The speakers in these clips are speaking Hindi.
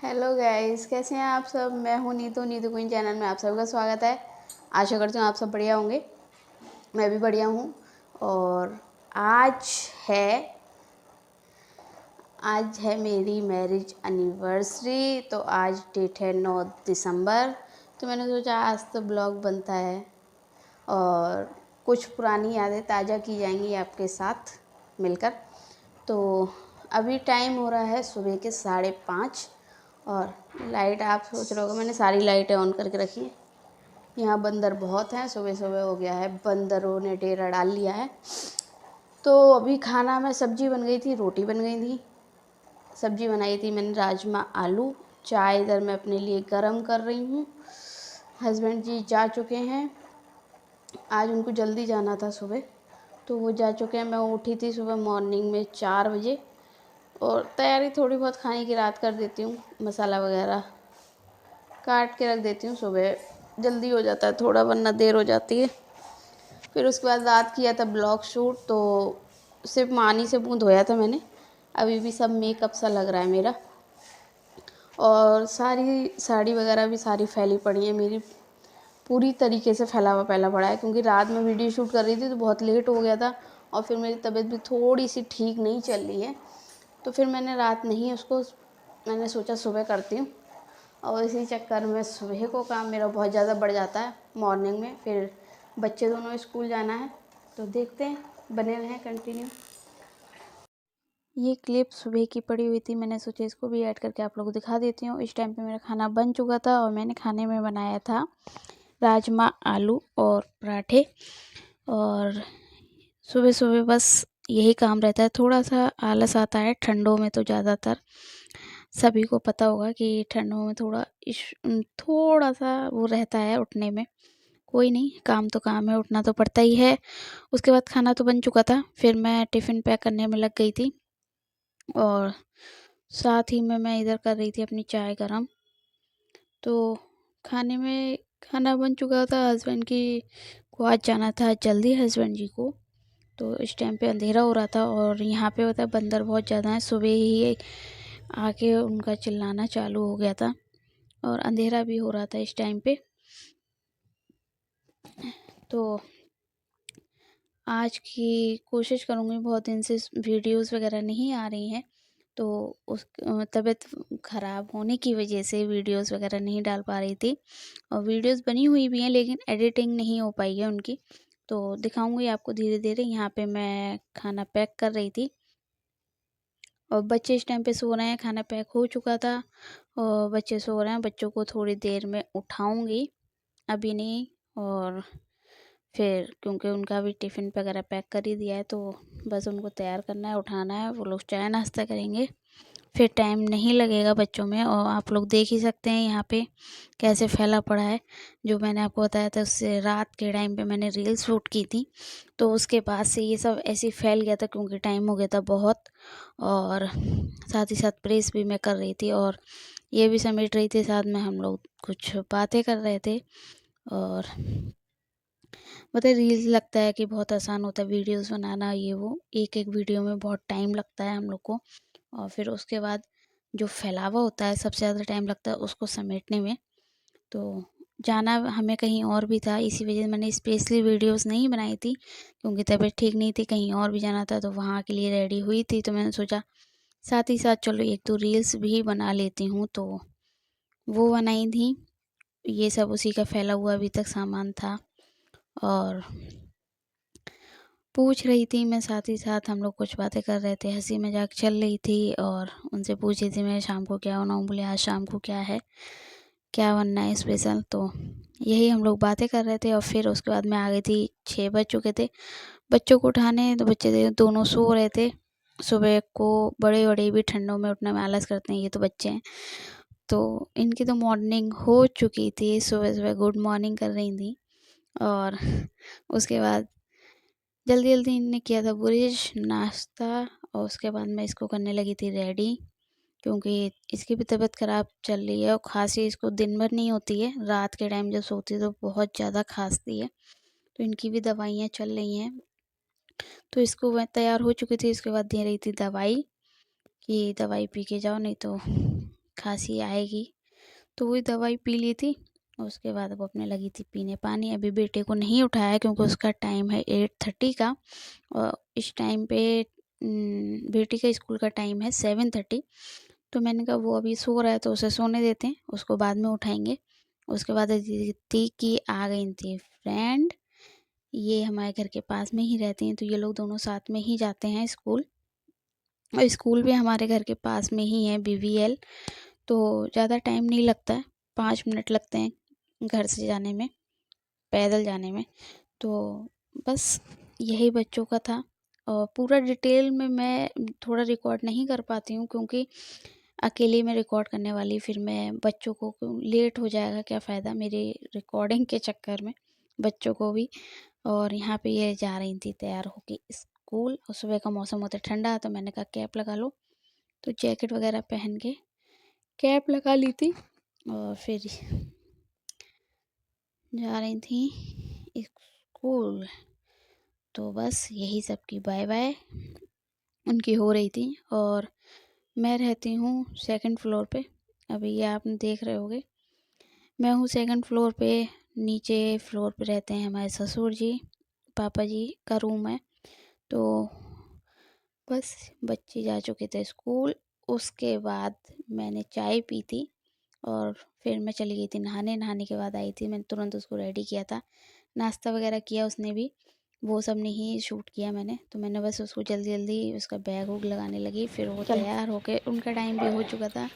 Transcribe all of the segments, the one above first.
हेलो गाइस, कैसे हैं आप सब। मैं हूं नीतू क्वीन चैनल में आप सबका स्वागत है। आशा करती हूँ आप सब बढ़िया होंगे। मैं भी बढ़िया हूँ। और आज है आज है मेरी मैरिज एनिवर्सरी। तो आज डेट है 9 दिसंबर। तो मैंने सोचा आज तो ब्लॉग बनता है और कुछ पुरानी यादें ताज़ा की जाएंगी आपके साथ मिलकर। तो अभी टाइम हो रहा है सुबह के 5:30 और लाइट आप सोच रहे होगे मैंने सारी लाइटें ऑन करके रखी हैं। यहाँ बंदर बहुत हैं, सुबह सुबह हो गया है, बंदरों ने डेरा डाल लिया है। तो अभी खाना में सब्जी बन गई थी, रोटी बन गई थी। सब्जी बनाई थी मैंने राजमा आलू। चाय इधर मैं अपने लिए गरम कर रही हूँ। हस्बैंड जी जा चुके हैं, आज उनको जल्दी जाना था सुबह, तो वो जा चुके हैं। मैं उठी थी सुबह मॉर्निंग में 4 बजे और तैयारी थोड़ी बहुत खाने की रात कर देती हूँ। मसाला वगैरह काट के रख देती हूँ, सुबह जल्दी हो जाता है थोड़ा, वरना देर हो जाती है। फिर उसके बाद रात किया था ब्लॉग शूट, तो सिर्फ पानी से मुँह धोया था मैंने। अभी भी सब मेकअप सा लग रहा है मेरा। और सारी साड़ी वगैरह भी सारी फैली पड़ी है मेरी, पूरी तरीके से फैला पड़ा है, क्योंकि रात में वीडियो शूट कर रही थी तो बहुत लेट हो गया था। और फिर मेरी तबीयत भी थोड़ी सी ठीक नहीं चल रही है, तो फिर मैंने रात नहीं उसको, मैंने सोचा सुबह करती हूँ। और इसी चक्कर में सुबह को काम मेरा बहुत ज़्यादा बढ़ जाता है मॉर्निंग में। फिर बच्चे दोनों स्कूल जाना है, तो देखते हैं, बने रहें कंटिन्यू। ये क्लिप सुबह की पड़ी हुई थी, मैंने सोचा इसको भी ऐड करके आप लोगों को दिखा देती हूँ। इस टाइम पे मेरा खाना बन चुका था और मैंने खाने में बनाया था राजमा आलू और पराठे। और सुबह सुबह बस यही काम रहता है, थोड़ा सा आलस आता है ठंडों में, तो ज़्यादातर सभी को पता होगा कि ठंडों में थोड़ा सा वो रहता है उठने में। कोई नहीं, काम तो काम है, उठना तो पड़ता ही है। उसके बाद खाना तो बन चुका था, फिर मैं टिफ़िन पैक करने में लग गई थी और साथ ही में मैं इधर कर रही थी अपनी चाय गरम। तो खाना बन चुका था। हस्बैंड की को आज जाना था जल्दी, हस्बैंड जी को। तो इस टाइम पे अंधेरा हो रहा था और यहाँ पे होता है बंदर बहुत ज़्यादा हैं। सुबह ही आके उनका चिल्लाना चालू हो गया था और अंधेरा भी हो रहा था इस टाइम पे। तो आज की कोशिश करूँगी, बहुत दिन से वीडियोस वगैरह नहीं आ रही हैं, तो उस तबीयत ख़राब होने की वजह से वीडियोस वगैरह नहीं डाल पा रही थी। और वीडियोस बनी हुई भी हैं लेकिन एडिटिंग नहीं हो पाई है उनकी, तो दिखाऊंगी आपको धीरे धीरे। यहाँ पे मैं खाना पैक कर रही थी और बच्चे इस टाइम पे सो रहे हैं। खाना पैक हो चुका था और बच्चे सो रहे हैं। बच्चों को थोड़ी देर में उठाऊंगी, अभी नहीं। और फिर क्योंकि उनका भी टिफ़िन वगैरह पैक कर ही दिया है, तो बस उनको तैयार करना है, उठाना है, वो लोग चाय नाश्ता करेंगे, फिर टाइम नहीं लगेगा बच्चों में। और आप लोग देख ही सकते हैं यहाँ पे कैसे फैला पड़ा है। जो मैंने आपको बताया था उससे रात के टाइम पे मैंने रील शूट की थी, तो उसके बाद से ये सब ऐसे ही फैल गया था, क्योंकि टाइम हो गया था बहुत। और साथ ही साथ प्रेस भी मैं कर रही थी और ये भी समेट रही थी, साथ में हम लोग कुछ बातें कर रहे थे। और मतलब रील्स लगता है कि बहुत आसान होता है वीडियोस बनाना, ये वो एक एक वीडियो में बहुत टाइम लगता है हम लोग को। और फिर उसके बाद जो फैलावा होता है सबसे ज़्यादा टाइम लगता है उसको समेटने में। तो जाना हमें कहीं और भी था, इसी वजह से मैंने स्पेशली वीडियोस नहीं बनाई थी, क्योंकि तबीयत ठीक नहीं थी, कहीं और भी जाना था, तो वहाँ के लिए रेडी हुई थी। तो मैंने सोचा साथ ही साथ चलो एक दो रील्स भी बना लेती हूँ, तो वो बनाई थी। ये सब उसी का फैला हुआ अभी तक सामान था। और पूछ रही थी मैं, साथ ही साथ हम लोग कुछ बातें कर रहे थे, हंसी मजाक चल रही थी। और उनसे पूछ रही थी मैं शाम को क्या बनाऊँ, बोले आज शाम को क्या है, क्या बनना है स्पेशल। तो यही हम लोग बातें कर रहे थे। और फिर उसके बाद मैं आ गई थी, 6 बज चुके थे बच्चों को उठाने। तो बच्चे दोनों सो रहे थे। सुबह को बड़े बड़े भी ठंडों में उठने में आलस करते हैं, ये तो बच्चे हैं। तो इनकी तो मॉर्निंग हो चुकी थी, सुबह सुबह गुड मॉर्निंग कर रही थी। और उसके बाद जल्दी जल्दी इनने किया था ब्रश नाश्ता, और उसके बाद मैं इसको करने लगी थी रेडी, क्योंकि इसकी भी तबीयत ख़राब चल रही है और खांसी इसको दिन भर नहीं होती है, रात के टाइम जब सोती है तो बहुत ज़्यादा खांसती है। तो इनकी भी दवाइयाँ चल रही हैं। तो इसको वह तैयार हो चुकी थी, इसके बाद दे रही थी दवाई कि दवाई पी के जाओ, नहीं तो खांसी आएगी, तो वही दवाई पी ली थी। उसके बाद वो अपने लगी थी पीने पानी। अभी बेटे को नहीं उठाया क्योंकि उसका टाइम है 8:30 का, और इस टाइम पे बेटी का स्कूल का टाइम है 7:30। तो मैंने कहा वो अभी सो रहा है तो उसे सोने देते हैं, उसको बाद में उठाएंगे। उसके बाद अदिति की आ गई थी फ्रेंड, ये हमारे घर के पास में ही रहती हैं, तो ये लोग दोनों साथ में ही जाते हैं स्कूल, और स्कूल भी हमारे घर के पास में ही है, BVL। तो ज़्यादा टाइम नहीं लगता है, 5 मिनट लगते हैं घर से जाने में, पैदल जाने में। तो बस यही बच्चों का था, और पूरा डिटेल में मैं थोड़ा रिकॉर्ड नहीं कर पाती हूँ क्योंकि अकेले में रिकॉर्ड करने वाली, फिर मैं बच्चों को लेट हो जाएगा, क्या फ़ायदा मेरे रिकॉर्डिंग के चक्कर में बच्चों को भी। और यहाँ पे ये जा रही थी तैयार होके स्कूल, और सुबह का मौसम होता ठंडा, तो मैंने कहा कैप लगा लो, तो जैकेट वगैरह पहन के कैप लगा ली थी, और फिर जा रही थी स्कूल। तो बस यही सब की बाय बाय उनकी हो रही थी। और मैं रहती हूँ 2nd फ्लोर पे, अभी ये आप देख रहे होगे, मैं हूँ 2nd फ्लोर पे। नीचे फ्लोर पे रहते हैं हमारे ससुर जी, पापा जी का रूम है। तो बस बच्चे जा चुके थे स्कूल, उसके बाद मैंने चाय पी थी, और फिर मैं चली गई थी नहाने। नहाने के बाद आई थी, मैंने तुरंत उसको रेडी किया था, नाश्ता वगैरह किया उसने भी, वो सब नहीं शूट किया मैंने। तो मैंने बस उसको जल्दी जल्दी उसका बैग वूग लगाने लगी, फिर वो तैयार होके, उनका टाइम भी हो चुका था,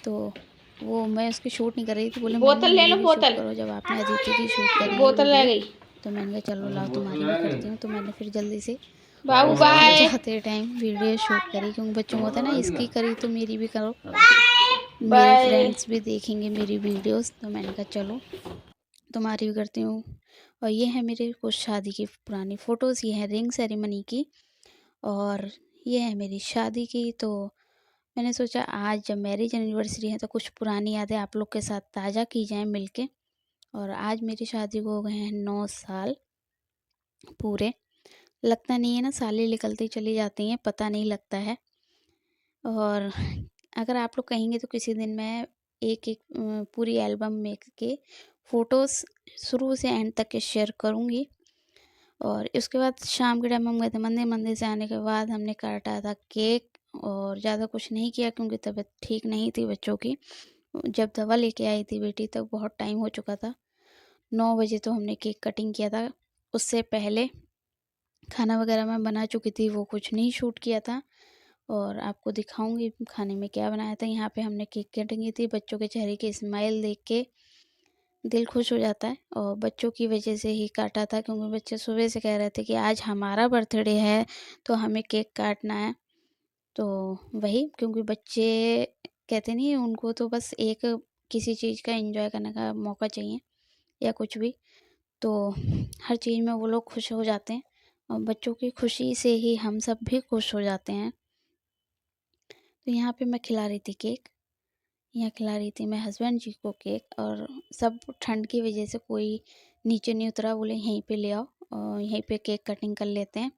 तो वो मैं उसकी शूट नहीं कर रही थी। बोले मम्मी मेरी भी शूट करो, जब आपने अदिति की शूट करी है वीडियो। तो मैंने कहा चलो लाओ तुम्हारी भी करती हूँ। तो मैंने फिर जल्दी से बाबू बाय जाते टाइम वीडियो शूट करी, क्योंकि बच्चों को होता है ना, इसकी करी तो मेरी भी करो, मेरे बाय। फ्रेंड्स भी देखेंगे मेरी वीडियोस। तो मैंने कहा चलो तुम्हारी भी करती हूँ। और ये है मेरे कुछ शादी की पुरानी फ़ोटोज़, ये है रिंग सेरेमनी की, और ये है मेरी शादी की। तो मैंने सोचा आज जब मैरिज एनिवर्सरी है तो कुछ पुरानी यादें आप लोग के साथ ताज़ा की जाएं मिलके। और आज मेरी शादी को हो गए हैं 9 साल पूरे। लगता नहीं है ना, सालें निकलती चली जाती हैं, पता नहीं लगता है। और अगर आप लोग कहेंगे तो किसी दिन मैं एक एक पूरी एल्बम में के फ़ोटोज़ शुरू से एंड तक के शेयर करूँगी। और उसके बाद शाम के टाइम हम गए थे मंदिर, मंदिर से आने के बाद हमने काटा था केक, और ज़्यादा कुछ नहीं किया क्योंकि तबीयत ठीक नहीं थी बच्चों की। जब दवा लेके आई थी बेटी तब बहुत टाइम हो चुका था, 9 बजे तो हमने केक कटिंग किया था। उससे पहले खाना वगैरह मैं बना चुकी थी, वो कुछ नहीं शूट किया था, और आपको दिखाऊंगी खाने में क्या बनाया था। यहाँ पे हमने केक कटिंग की थी, बच्चों के चेहरे की स्माइल देख के दिल खुश हो जाता है, और बच्चों की वजह से ही काटा था क्योंकि बच्चे सुबह से कह रहे थे कि आज हमारा बर्थडे है तो हमें केक काटना है। तो वही, क्योंकि बच्चे कहते नहीं, उनको तो बस एक किसी चीज़ का एंजॉय करने का मौका चाहिए या कुछ भी, तो हर चीज़ में वो लोग खुश हो जाते हैं, और बच्चों की खुशी से ही हम सब भी खुश हो जाते हैं। तो यहाँ पे मैं खिला रही थी केक, यहाँ खिला रही थी मैं हस्बैंड जी को केक, और सब ठंड की वजह से कोई नीचे नहीं उतरा, बोले यहीं पे ले आओ और यहीं पे केक कटिंग कर लेते हैं,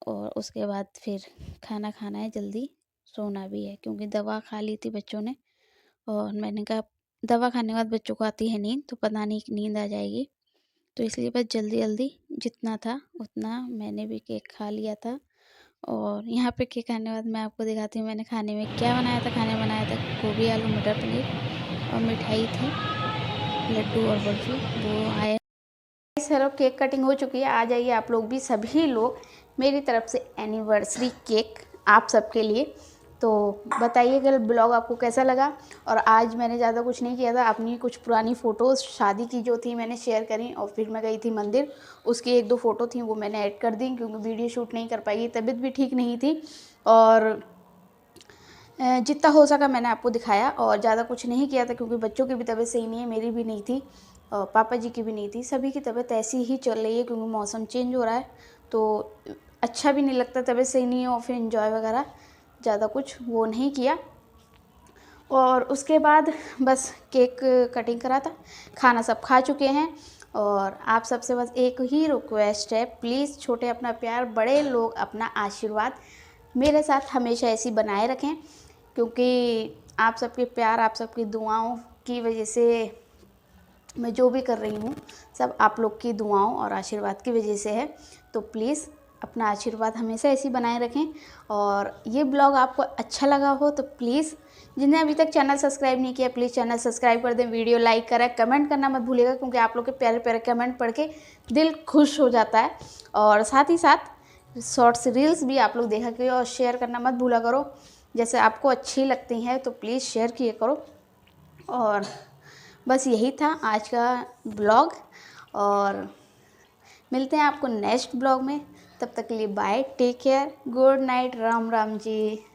और उसके बाद फिर खाना खाना है, जल्दी सोना भी है क्योंकि दवा खा ली थी बच्चों ने। और मैंने कहा दवा खाने के बाद बच्चों को आती है नींद, तो पता नहीं नींद आ जाएगी, तो इसलिए बस जल्दी जल्दी जितना था उतना मैंने भी केक खा लिया था। और यहाँ पे केक खाने के बाद मैं आपको दिखाती हूँ मैंने खाने में क्या बनाया था। खाने में बनाया था गोभी आलू मटर पनीर, और मिठाई थी लड्डू और बर्फ़ी, वो आए। चलो केक कटिंग हो चुकी है, आ जाइए आप लोग भी, सभी लोग, मेरी तरफ से एनिवर्सरी केक आप सबके लिए। तो बताइए कल ब्लॉग आपको कैसा लगा। और आज मैंने ज़्यादा कुछ नहीं किया था, अपनी कुछ पुरानी फ़ोटोज़ शादी की जो थी मैंने शेयर करी, और फिर मैं गई थी मंदिर, उसकी 1-2 फ़ोटो थी वो मैंने ऐड कर दी क्योंकि वीडियो शूट नहीं कर पाई, तबीयत भी ठीक नहीं थी, और जितना हो सका मैंने आपको दिखाया, और ज़्यादा कुछ नहीं किया था क्योंकि बच्चों की भी तबीयत सही नहीं है, मेरी भी नहीं थी, और पापा जी की भी नहीं थी, सभी की तबीयत ऐसी ही चल रही है क्योंकि मौसम चेंज हो रहा है, तो अच्छा भी नहीं लगता, तबीयत सही नहीं है, और फिर इंजॉय वगैरह ज़्यादा कुछ वो नहीं किया। और उसके बाद बस केक कटिंग करा था, खाना सब खा चुके हैं। और आप सबसे बस एक ही रिक्वेस्ट है, प्लीज़ छोटे अपना प्यार, बड़े लोग अपना आशीर्वाद मेरे साथ हमेशा ऐसी बनाए रखें, क्योंकि आप सबके प्यार, आप सबकी दुआओं की वजह से मैं जो भी कर रही हूँ सब आप लोग की दुआओं और आशीर्वाद की वजह से है। तो प्लीज़ अपना आशीर्वाद हमेशा ऐसे ही बनाए रखें। और ये ब्लॉग आपको अच्छा लगा हो तो प्लीज़, जिन्हें अभी तक चैनल सब्सक्राइब नहीं किया, प्लीज़ चैनल सब्सक्राइब कर दें, वीडियो लाइक करें, कमेंट करना मत भूलिएगा, क्योंकि आप लोग के प्यारे प्यारे कमेंट पढ़ के दिल खुश हो जाता है। और साथ ही साथ शॉर्ट्स रील्स भी आप लोग देखा करिए और शेयर करना मत भूला करो। जैसे आपको अच्छी लगती हैं तो प्लीज़ शेयर किया करो। और बस यही था आज का ब्लॉग, और मिलते हैं आपको नेक्स्ट ब्लॉग में। तब तक के लिए bye, take care, good night, Ram Ram जी।